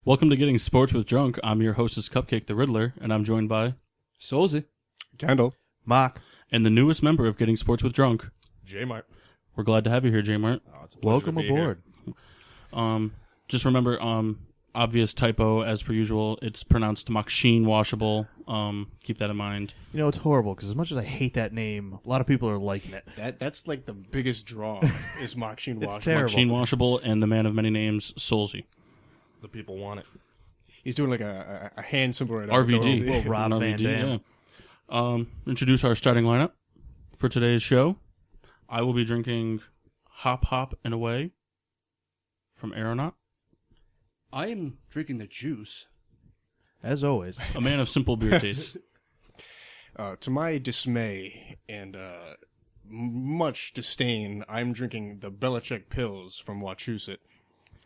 Welcome to Getting Sports with Drunk. I'm your hostess, Cupcake the Riddler, and I'm joined by Solzy, Kendall, Mark, and the newest member of Getting Sports with Drunk, Jmart. We're glad to have you here, Jmart. Oh, it's a pleasure welcome to be aboard. here. Just remember, obvious typo as per usual. It's pronounced machine washable. Keep that in mind. You know, it's horrible because as much as I hate that name, a lot of people are liking it. that's like the biggest draw is Machine It's Wash. terrible. Machine washable and the man of many names, Solzy. The people want it. He's doing like a hand symbol right now. RVG. Little Rob An Van Dam. yeah. Introduce our starting lineup for today's show. I will be drinking Hop Hop and Away from Aeronaut. I am drinking the juice. As always. A man of simple beer tastes. To my dismay and much disdain, I'm drinking the Belichick Pills from Wachusett.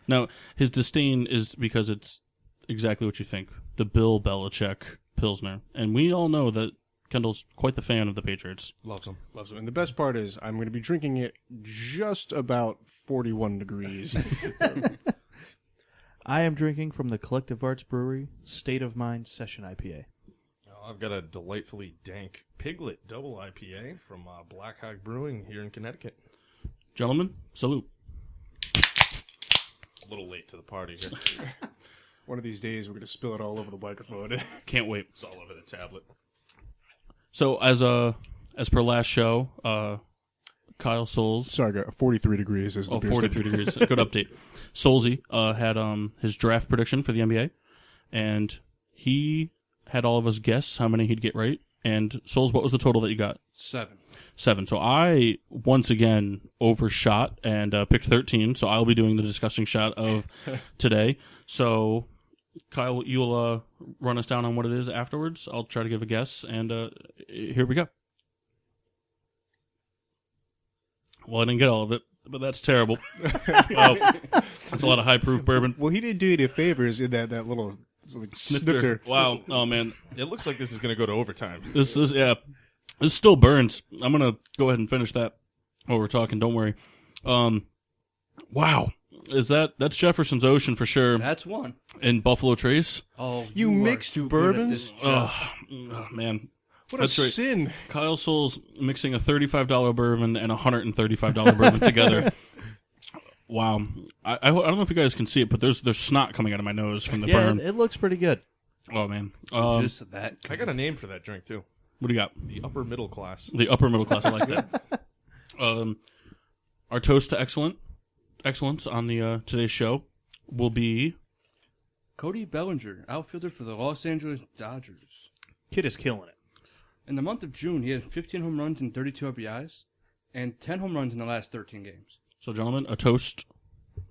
Now, his disdain is because it's exactly what you think. The Bill Belichick Pilsner. And we all know that Kendall's quite the fan of the Patriots. Loves them. Loves them. And the best part is I'm going to be drinking it just about 41 degrees. I am drinking from the Collective Arts Brewery State of Mind Session IPA. I've got a delightfully dank Piglet double IPA from Black Hog Brewing here in Connecticut. Gentlemen, salute. A little late to the party here. One of these days we're going to spill it all over the microphone. Can't wait. It's all over the tablet. So, as per last show, Kyle Souls. Sorry, 43 degrees is the beer 43 degrees. Good update. Solzy had his draft prediction for the NBA, and he had all of us guess how many he'd get right. And Souls, what was the total that you got? 7. 7. So I once again overshot and picked 13. So I'll be doing the disgusting shot of today. So Kyle, you'll run us down on what it is afterwards. I'll try to give a guess, and here we go. Well, I didn't get all of it, but that's terrible. That's a lot of high-proof bourbon. Well, he didn't do any favors in that little like, snifter. Wow. Oh, man. It looks like this is going to go to overtime. This still burns. I'm going to go ahead and finish that while we're talking. Don't worry. Wow. That's Jefferson's Ocean for sure. That's one. And Buffalo Trace. Oh, You are mixed too good at bourbons? this job. Oh, man. What That's a right. sin. Kyle Souls mixing a $35 bourbon and a $135 bourbon together. Wow. I don't know if you guys can see it, but there's snot coming out of my nose from the Yeah, burn. it looks pretty good. Oh, man. Just that. I got a name for that drink, too. What do you got? The upper middle class. The upper middle class. I like that. Our toast to excellence on the today's show will be Cody Bellinger, outfielder for the Los Angeles Dodgers. Kid is killing it. In the month of June, he had 15 home runs and 32 RBIs, and 10 home runs in the last 13 games. so, gentlemen, a toast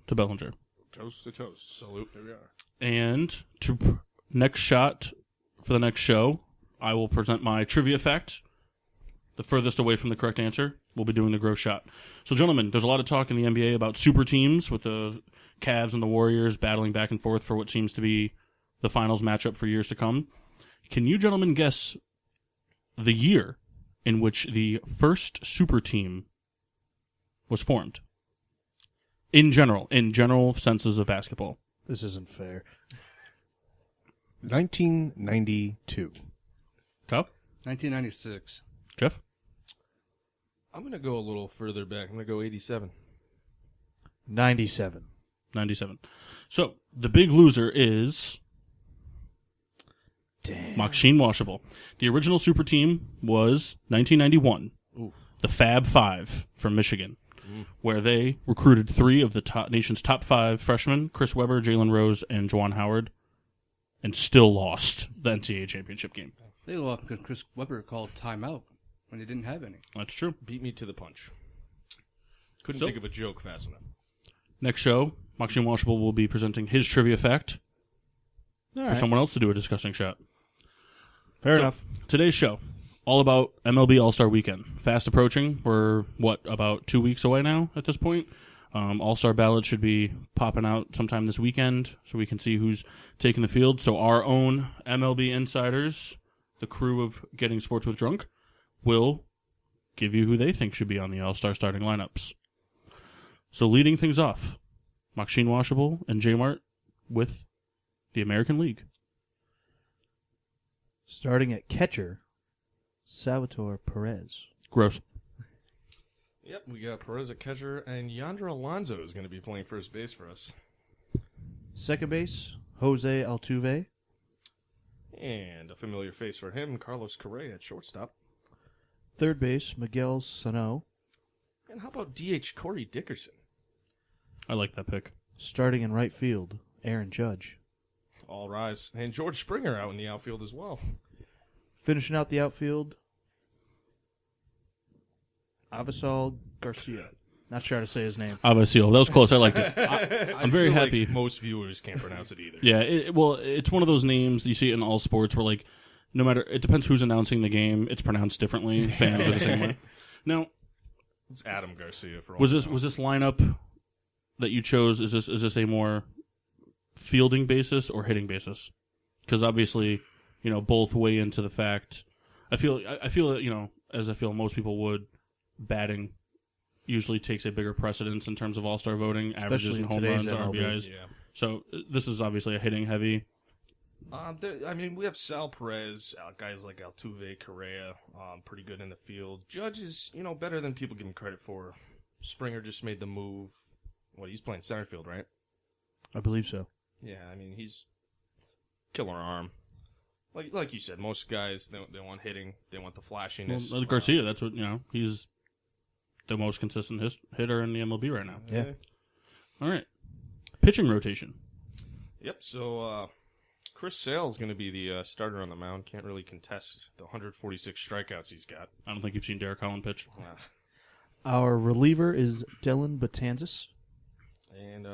to Bellinger. Toast to toast. Salute. There we are. And to next shot for the next show, I will present my trivia fact. The furthest away from the correct answer, we'll be doing the gross shot. So, gentlemen, there's a lot of talk in the NBA about super teams with the Cavs and the Warriors battling back and forth for what seems to be the finals matchup for years to come. Can you gentlemen guess the year in which the first super team was formed? In general senses of basketball. This isn't fair. 1992. Cup? 1996. Jeff? I'm going to go a little further back. I'm going to go 87. 97. 97. So, the big loser is Damn. Machine Washable. The original super team was 1991. Ooh. The Fab Five from Michigan, where they recruited 3 of the nation's top 5 freshmen, Chris Webber, Jalen Rose, and Juwan Howard, and still lost the NCAA championship game. They lost because Chris Webber called timeout when they didn't have any. That's true. Beat me to the punch. Couldn't So- think of a joke fast enough. Next show, Machine Washable will be presenting his trivia fact All for right. someone else to do a disgusting shot. Fair So, enough. Today's show, all about MLB All Star Weekend. Fast approaching. We're, about 2 weeks away now at this point? All Star ballots should be popping out sometime this weekend so we can see who's taking the field. So our own MLB insiders, the crew of Getting Sports with Drunk, will give you who they think should be on the All Star starting lineups. So leading things off, Machine Washable and Jmart with the American League. Starting at catcher, Salvatore Perez. Gross. Yep, we got Perez at catcher, and Yonder Alonso is going to be playing first base for us. Second base, Jose Altuve. And a familiar face for him, Carlos Correa at shortstop. Third base, Miguel Sano. And how about DH Corey Dickerson? I like that pick. Starting in right field, Aaron Judge. All rise. And George Springer out in the outfield as well. Finishing out the outfield, Avisal Garcia. Not sure how to say his name. Avasio. That was close. I liked it. I'm very feel happy. Like most viewers can't pronounce it either. Yeah, it's one of those names you see it in all sports where, like, no matter, it depends who's announcing the game, it's pronounced differently. Fans are the same way. Now, It's Adam Garcia for all was I this know. was this lineup that you chose? Is this a more fielding basis or hitting basis? Because obviously, both weigh into the fact. I feel as I feel most people would, batting usually takes a bigger precedence in terms of all-star voting, averages Especially and in home runs, today's MLB. RBIs. Yeah. So this is obviously a hitting heavy. We have Sal Perez, guys like Altuve, Correa, pretty good in the field. Judge is, better than people give him credit for. Springer just made the move. He's playing center field, right? I believe so. Yeah, he's killer arm. Like you said, most guys, they want hitting. They want the flashiness. Well, Garcia, that's what, he's the most consistent hitter in the MLB right now. Yeah. All right. Pitching rotation. Yep, so Chris Sale's going to be the starter on the mound. Can't really contest the 146 strikeouts he's got. I don't think you've seen Derek Holland pitch. Our reliever is Dylan Betances. And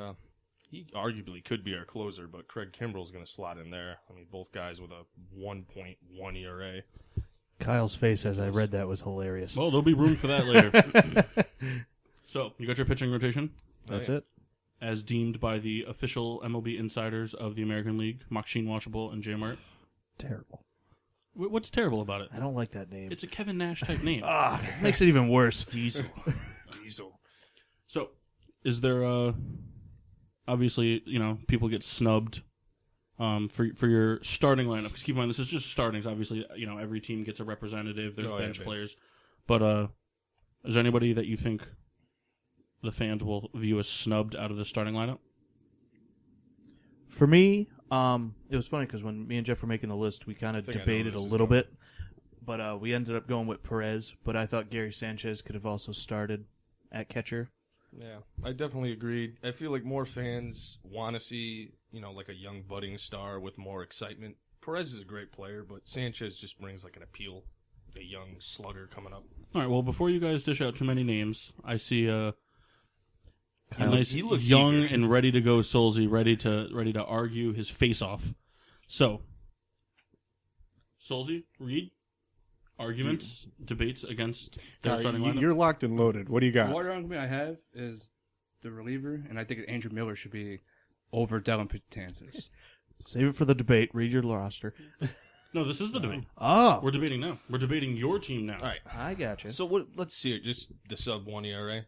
he arguably could be our closer, but Craig Kimbrell's going to slot in there. Both guys with a 1.1 ERA. Kyle's face as I read that was hilarious. Well, there'll be room for that later. So, you got your pitching rotation? That's Right. it. As deemed by the official MLB insiders of the American League, Maxine Washable and Jmart. Terrible. What's terrible about it? I don't like that name. It's a Kevin Nash type name. It makes it even worse. Diesel. So, is there obviously, people get snubbed for your starting lineup. Because keep in mind, this is just startings. Obviously, every team gets a representative. There's bench players. But is there anybody that you think the fans will view as snubbed out of the starting lineup? For me, it was funny because when me and Jeff were making the list, we kind of think I know debated where a this is little going. bit. But we ended up going with Perez. But I thought Gary Sanchez could have also started at catcher. Yeah, I definitely agreed. I feel like more fans want to see, like a young budding star with more excitement. Perez is a great player, but Sanchez just brings like an appeal. A young slugger coming up. All right, well, before you guys dish out too many names, I see a nice he looks young eager. and ready to go Solzy, ready to argue his face off. So, Solzy, read arguments, debates against their starting lineup. You're locked and loaded. What do you got? One argument I have is the reliever, and I think Andrew Miller should be over Dylan Betances. Save it for the debate. Read your roster. No, this is the debate. Oh, We're debating now. We're debating your team now. All right. I gotcha. So let's see it. Just the sub 1 ERA.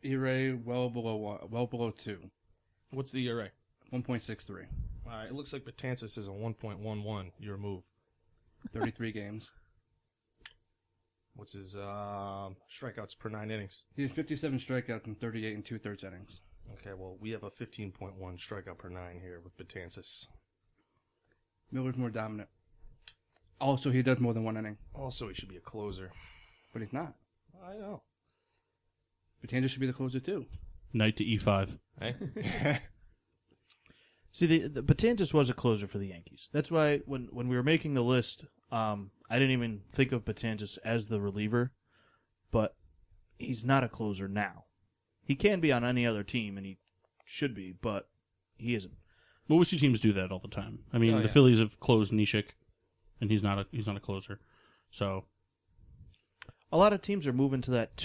ERA well below 2, What's the ERA? 1.63, All right. It looks like Betances is a 1.11. Your move. 33 games. What's his strikeouts per 9 innings? He has 57 strikeouts in 38 and 2/3 innings. Okay, well, we have a 15.1 strikeout per 9 here with Betances. Miller's more dominant. Also, he does more than 1 inning, Also, he should be a closer. but he's not. I know. Betances should be the closer too. Knight to E5. Hey? See, the Betances was a closer for the Yankees. That's why when we were making the list, I didn't even think of Betances as the reliever, but he's not a closer now. He can be on any other team, and he should be, but he isn't. Well, we see teams do that all the time. I mean, Oh, the yeah. Phillies have closed Nishik, and he's not a closer. So A lot of teams are moving to that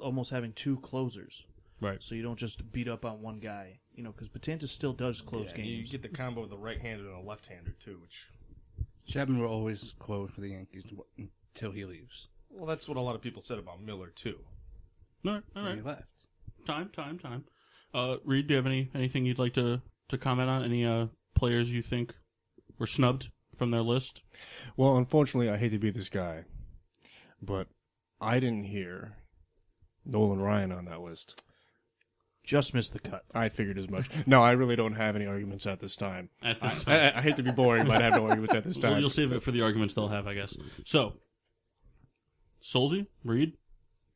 almost having two closers, right. so you don't just beat up on one guy. Because Betances still does close Yeah, you games. get the combo of the right-hander and the left-hander, too, which... Chapman will always close for the Yankees until he leaves. Well, that's what a lot of people said about Miller, too. All right. And he left. Time. Reed, do you have anything you'd like to to comment on? Any players you think were snubbed from their list? Well, unfortunately, I hate to be this guy, but I didn't hear Nolan Ryan on that list. Just missed the cut. I figured as much. No, I really don't have any arguments at this time. At this time. I hate to be boring, but I have no arguments at this time. Well, you'll save it for the arguments they'll have, I guess. So, Solzy, Reed,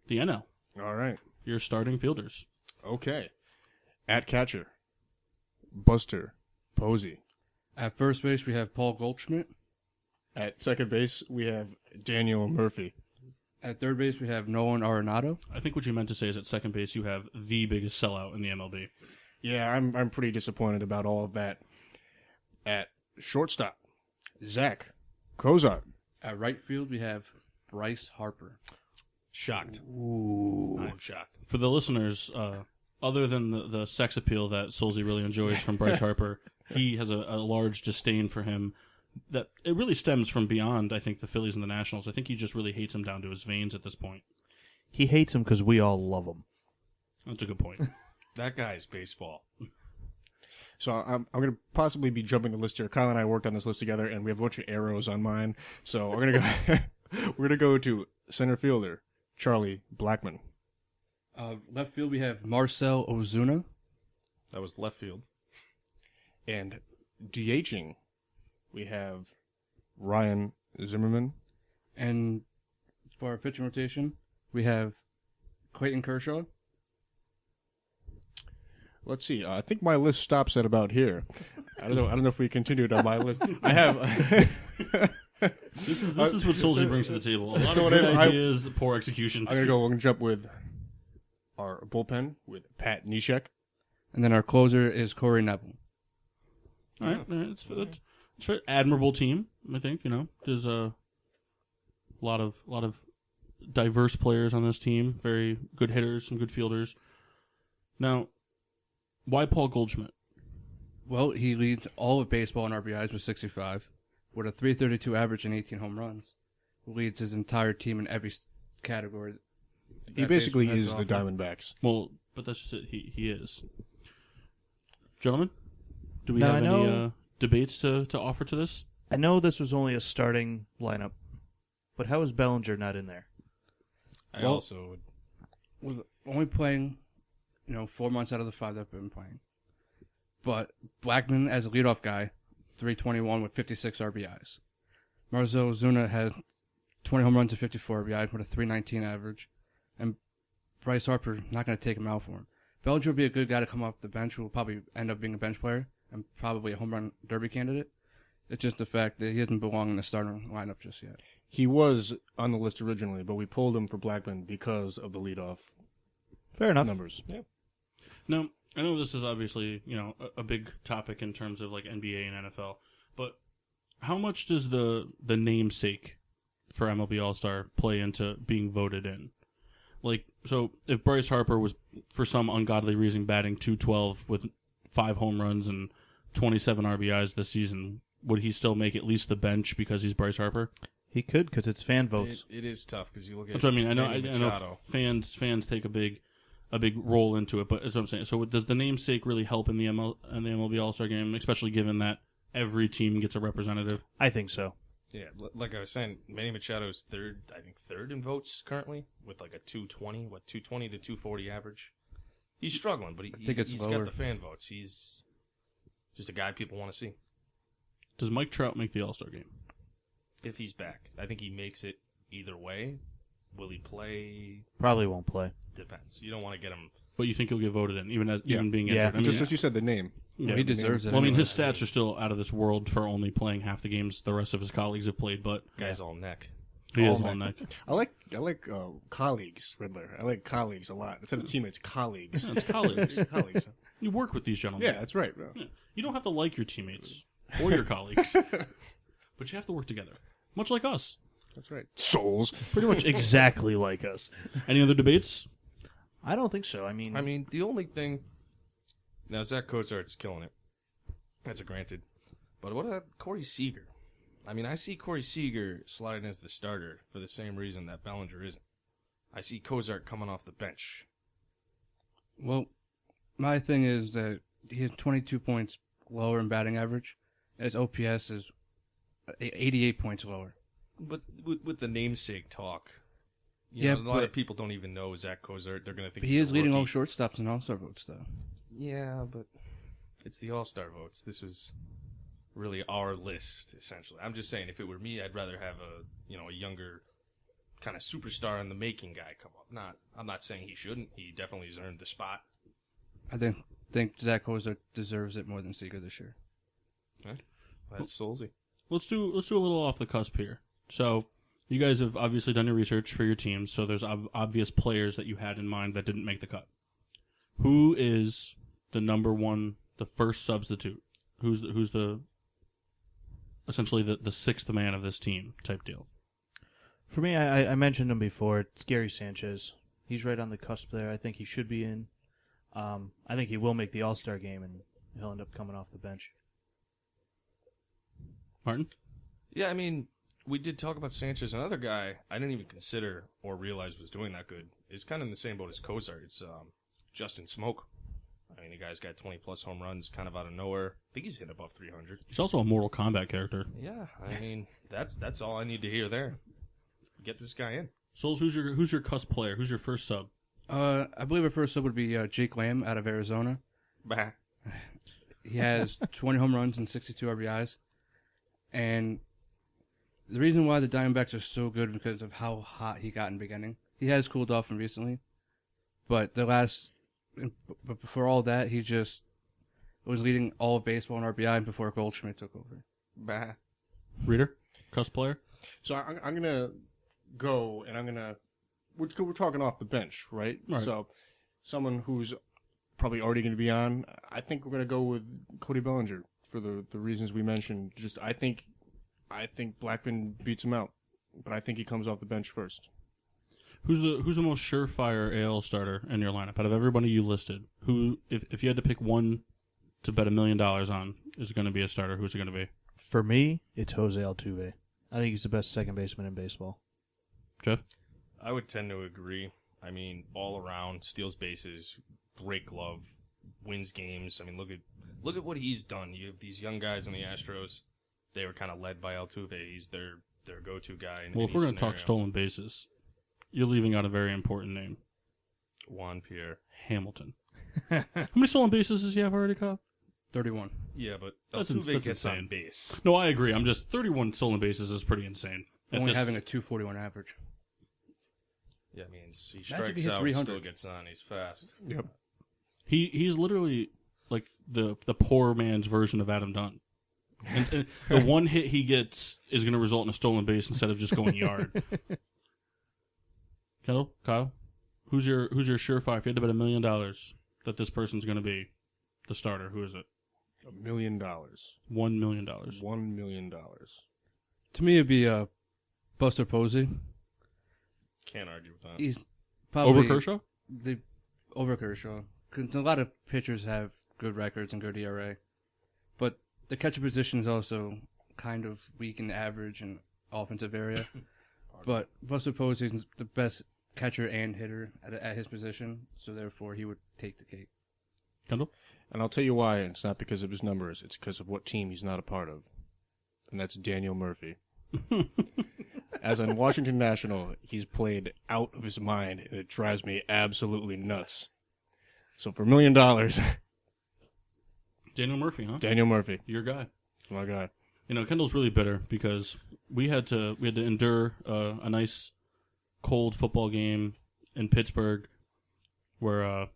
the NL. All right. Your starting fielders. Okay. At catcher, Buster Posey. At first base, we have Paul Goldschmidt. At second base, we have Daniel Murphy. At third base, we have Nolan Arenado. I think what you meant to say is at second base you have the biggest sellout in the MLB. Yeah, I'm pretty disappointed about all of that. At shortstop, Zach Kozak. At right field, we have Bryce Harper. Shocked. Ooh. I'm shocked. For the listeners, other than the sex appeal that Solzy really enjoys from Bryce Harper, he has a large disdain for him. That it really stems from beyond, I think, the Phillies and the Nationals. I think he just really hates him down to his veins at this point. He hates him because we all love him. That's a good point. That guy's baseball. So I'm going to possibly be jumping the list here. Kyle and I worked on this list together, and we have a bunch of arrows on mine. So we're going to go. We're going to go to center fielder Charlie Blackmon. Left field, we have Marcell Ozuna. That was left field. And DHing, we have Ryan Zimmerman. And for our pitching rotation, we have Clayton Kershaw. Let's see. I think my list stops at about here. I don't know if we continued on my list. I have. This is what Solzy brings to the table. A lot So of good whatever, ideas, poor execution. I'm going to jump with our bullpen with Pat Neshek. And then our closer is Corey Neville. All right, it's an admirable team. I think there's a lot of diverse players on this team. Very good hitters, some good fielders. Now, why Paul Goldschmidt? Well, he leads all of baseball in RBIs with 65, with a 332 average and 18 home runs. Leads his entire team in every category. He basically is the Diamondbacks. Well, but that's just it. He is. Gentlemen, do we Now, have I any know- debates to offer to this? I know this was only a starting lineup, but how is Bellinger not in there? I Well- also would. With only playing, 4 months out of the 5 that I've been playing. But Blackmon, as a leadoff guy, 321 with 56 RBIs. Marcell Ozuna had 20 home runs and 54 RBIs with a 319 average. And Bryce Harper, not going to take him out for him. Bellinger will be a good guy to come off the bench who will probably end up being a bench player and probably a home run derby candidate. It's just the fact that he doesn't belong in the starting lineup just yet. He was on the list originally, but we pulled him for Blackmon because of the leadoff Fair enough. numbers. Now, I know this is obviously a big topic in terms of like NBA and NFL, but how much does the namesake for MLB All Star play into being voted in? Like, so if Bryce Harper was, for some ungodly reason, batting .212 with 5 home runs and 27 RBIs this season, would he still make at least the bench because he's Bryce Harper? He could because it's fan votes. It is tough because you look at. That's what I mean. I know Manny Machado. fans take a big role into it, but that's what I'm saying. So does the namesake really help in the MLB All Star Game, especially given that every team gets a representative? I think so. Yeah, like I was saying, Manny Machado's third in votes currently with like a 220 to 240 average. He's struggling, but think it's he's lower. got the fan votes. He's just a guy people want to see. Does Mike Trout make the All Star Game? If he's back, I think he makes it either way. Will he play? Probably won't play. Depends. You don't want to get him. But you think he'll get voted in, even being Yeah. entered? I mean, Just as you said, the name. yeah, he deserves it. Well, I mean, anyway. his stats are still out of this world for only playing half the games the rest of his colleagues have played, but Guy's all neck. he is All all neck. I like colleagues, Riddler. I like colleagues a lot. Instead of teammates, colleagues. Yeah, it's colleagues. colleagues. You work with these gentlemen. Yeah, that's right, bro. Yeah. You don't have to like your teammates or your colleagues, but you have to work together, much like us. That's right. Souls. Pretty much exactly like us. Any other debates? I don't think so. I mean, The only thing now Zach Kozart's killing it. That's a granted. But what about Corey Seager? I mean, I see Corey Seager sliding as the starter for the same reason that Bellinger isn't. I see Kozart coming off the bench. Well, my thing is that he has 22 points lower in batting average. His OPS is 88 points lower. But with the namesake talk, Yeah, a lot but- of people don't even know Zach Cozart. They're going to think He he's is a leading all rookie. shortstops in All-Star votes, though. Yeah, but it's the All-Star votes. This was really our list, essentially. I'm just saying, if it were me, I'd rather have a younger kind of superstar in the making guy come up. I'm not saying he shouldn't. He definitely has earned the spot. I think Zach Cozart deserves it more than Seager this year. That's Solzy. Let's do a little off the cusp here. So, you guys have obviously done your research for your teams, so there's obvious players that you had in mind that didn't make the cut. Who is the number one, the first substitute? Who's the essentially the sixth man of this team type deal? For me, I mentioned him before. It's Gary Sanchez. He's right on the cusp there. I think he should be in. I think he will make the All-Star game, and he'll end up coming off the bench. Martin? Yeah, I mean, we did talk about Sanchez. Another guy I didn't even consider or realize was doing that good is kind of in the same boat as Cozart. It's Justin Smoke. I mean, the guy's got 20-plus home runs kind of out of nowhere. I think he's hit above 300. He's also a Mortal Kombat character. Yeah, I mean, that's all I need to hear there. Get this guy in. Souls, who's your cusp player? Who's your first sub? I believe our first sub would be Jake Lamb out of Arizona. Bah. He has 20 home runs and 62 RBIs. And the reason why the Diamondbacks are so good because of how hot he got in the beginning. He has cooled off recently. But for all that, he just was leading all of baseball in RBI before Goldschmidt took over. Bah. Reader? Cusp player? So I'm going to go, and we're talking off the bench, right? Right. So someone who's probably already going to be on, I think we're going to go with Cody Bellinger for the reasons we mentioned. Just I think Blackman beats him out, but I think he comes off the bench first. Who's the most surefire AL starter in your lineup out of everybody you listed? Who, if you had to pick one to bet $1 million on, is going to be a starter? Who's it going to be? For me, it's Jose Altuve. I think he's the best second baseman in baseball. Jeff? I would tend to agree. I mean, all around, steals bases, great glove, wins games. I mean, look at what he's done. You have these young guys in the Astros. They were kind of led by Altuve. He's their go-to guy. In Well, if any we're going to talk scenario. stolen bases, you're leaving out a very important name. Juan Pierre. Hamilton. How many stolen bases does he have already, Kyle? 31. Yeah, but That's Altuve that's gets insane. on base. No, I agree. I'm just 31 stolen bases is pretty insane. At Only this- having a 241 average. Yeah, I mean, he Imagine if strikes he hit out, 300. still gets on. He's fast. Yep. he's literally like the poor man's version of Adam Dunn. And the one hit he gets is going to result in a stolen base instead of just going yard. Kendall, Kyle, who's your surefire? If you had to bet $1 million that this person's going to be the starter, who is it? $1 million. $1 million. $1 million. To me, it'd be Buster Posey. Can't argue with that. He's probably Over Kershaw? Over Kershaw. 'Cause a lot of pitchers have good records and good ERA. But the catcher position is also kind of weak in the average and offensive area. But Buster Posey is the best catcher and hitter at his position, so therefore he would take the cake. Kendall? And I'll tell you why. It's not because of his numbers. It's because of what team he's not a part of. And that's Daniel Murphy. As on Washington National, he's played out of his mind, and it drives me absolutely nuts. So for $1 million, Daniel Murphy, huh? Daniel Murphy, Your guy. my God. You know, Kendall's really bitter because we had to endure a nice cold football game in Pittsburgh where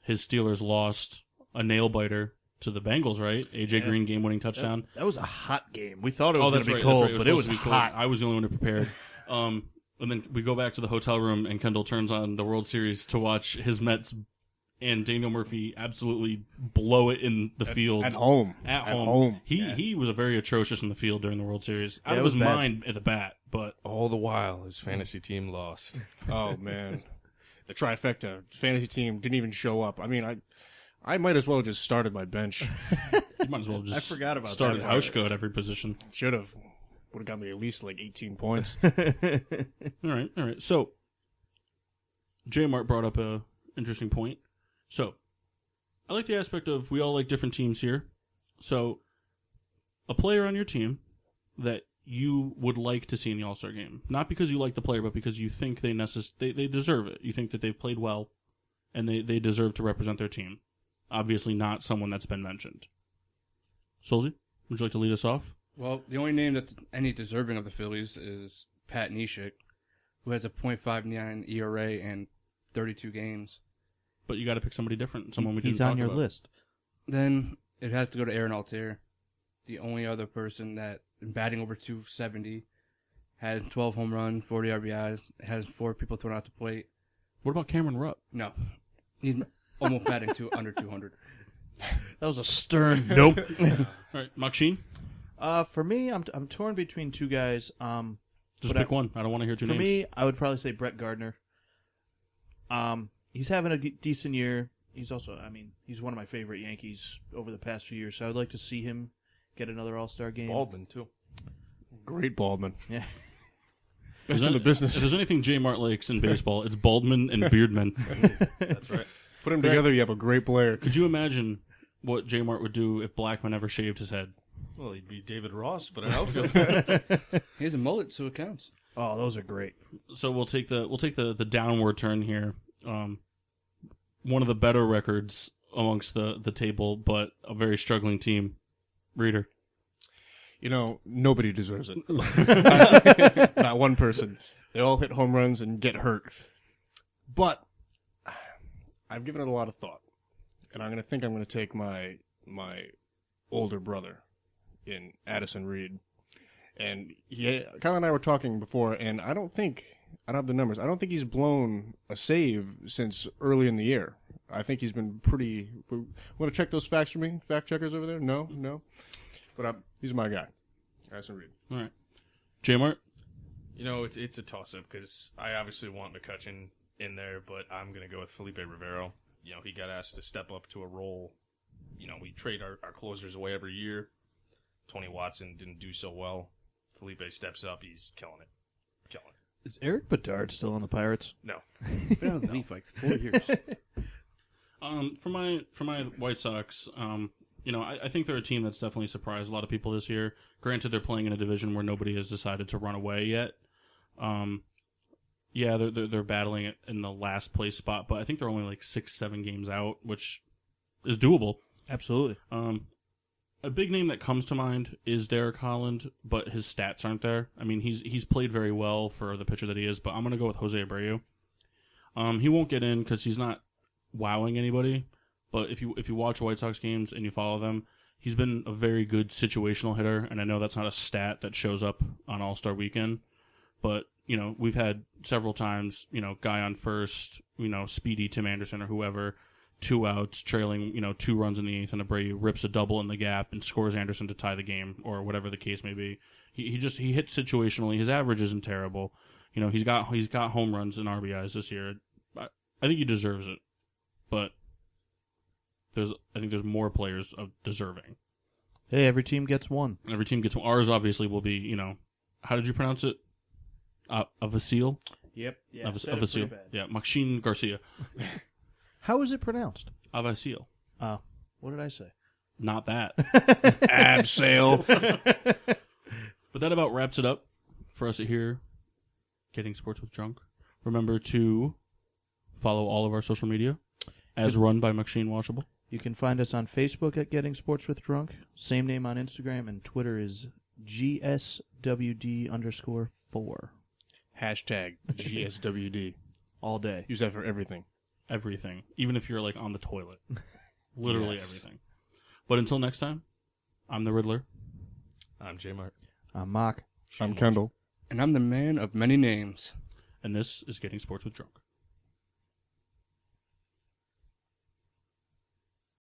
his Steelers lost a nail biter to the Bengals, right? AJ Green game-winning touchdown. That was a hot game. We thought it was going to be That's cold, right. but it was supposed to be hot. cold. I was the only one who prepared. And then we go back to the hotel room, and Kendall turns on the World Series to watch his Mets and Daniel Murphy absolutely blow it in the field. At home. At home. He was very atrocious in the field during the World Series. Out Yeah, of it was his bad. mind at the bat, but All the while, his fantasy team lost. Oh, man. The trifecta. Fantasy team didn't even show up. I mean, I might as well just started my bench. you might as well just I forgot about started that. Hauschka at every position. Should have. Would have got me at least like 18 points. All right. So, Jmart brought up a interesting point. So, I like the aspect of we all like different teams here. So, a player on your team that you would like to see in the All-Star game. Not because you like the player, but because you think they deserve it. You think that they've played well, and they deserve to represent their team. Obviously not someone that's been mentioned. Solzy, would you like to lead us off? Well, the only name that's any deserving of the Phillies is Pat Neshek, who has a .59 ERA and 32 games. But you got to pick somebody different, someone we didn't He's talk on your about. list. Then it has to go to Aaron Altair, the only other person that batting over 270, had 12 home runs, 40 RBIs, has 4 people thrown out the plate. What about Cameron Rupp? No, he's almost batting under 200. That was a stern Nope. All right, Maxine? For me, I'm torn between two guys. Just But pick one. I don't want to hear two For names. me, I would probably say Brett Gardner. He's having a decent year. He's also, he's one of my favorite Yankees over the past few years. So I would like to see him get another All-Star game. Baldwin, too. Great Baldwin. Yeah. Best in the If business. there's anything Jmart likes in baseball, it's Baldman and Beardman. That's right. Put them together, you have a great player. Could you imagine what Jmart would do if Blackman ever shaved his head? Well, he'd be David Ross, but an outfield. He has a mullet, so it counts. Oh, those are great. So we'll take the downward turn here. One of the better records amongst the table, but a very struggling team. Reader. You know, nobody deserves it. Not one person. They all hit home runs and get hurt. But I've given it a lot of thought. And I'm going to take my older brother in Addison Reed. And Kyle and I were talking before, and I don't have the numbers. I don't think he's blown a save since early in the year. I think he's been pretty. Want to check those facts for me? Fact checkers over there? No. But he's my guy. Addison Reed. All right. Jmart? You know, it's a toss-up because I obviously want McCutcheon in there, but I'm going to go with Felipe Rivero. You know, he got asked to step up to a role. You know, we trade our closers away every year. Tony Watson didn't do so well. Felipe steps up. He's killing it. Is Eric Bedard still on the Pirates? No. Been out of the league for like 4 years. For my White Sox, I think they're a team that's definitely surprised a lot of people this year. Granted, they're playing in a division where nobody has decided to run away yet. They're battling it in the last place spot, but I think they're only like 6-7 games out, which is doable. Absolutely. A big name that comes to mind is Derek Holland, but his stats aren't there. I mean, he's played very well for the pitcher that he is, but I'm going to go with Jose Abreu. He won't get in because he's not wowing anybody, but if you watch White Sox games and you follow them, he's been a very good situational hitter, and I know that's not a stat that shows up on All-Star Weekend, but, we've had several times, guy on first, speedy Tim Anderson or whoever, 2 outs, trailing, 2 runs in the 8th, and Abreu rips a double in the gap and scores Anderson to tie the game, or whatever the case may be. He hits situationally. His average isn't terrible. He's got home runs and RBIs this year. I think he deserves it, but I think there's more players of deserving. Hey, every team gets one. Every team gets one. Ours obviously will be, how did you pronounce it? Avasil? Yep. Yeah. Avasil. Yeah, Maxine Garcia. How is it pronounced? Avasil. What did I say? Not that. Abseil. But that about wraps it up for us here, Getting Sports with Drunk. Remember to follow all of our social media as run by Maxine Washable. You can find us on Facebook at Getting Sports with Drunk. Same name on Instagram, and Twitter is GSWD_4. Hashtag GSWD. All day. Use that for everything. Everything. Even if you're like on the toilet. Literally Yes. everything. But until next time, I'm the Riddler. I'm Jmart. I'm Mock. I'm Kendall. And I'm the man of many names. And this is Getting Sports with Drunk.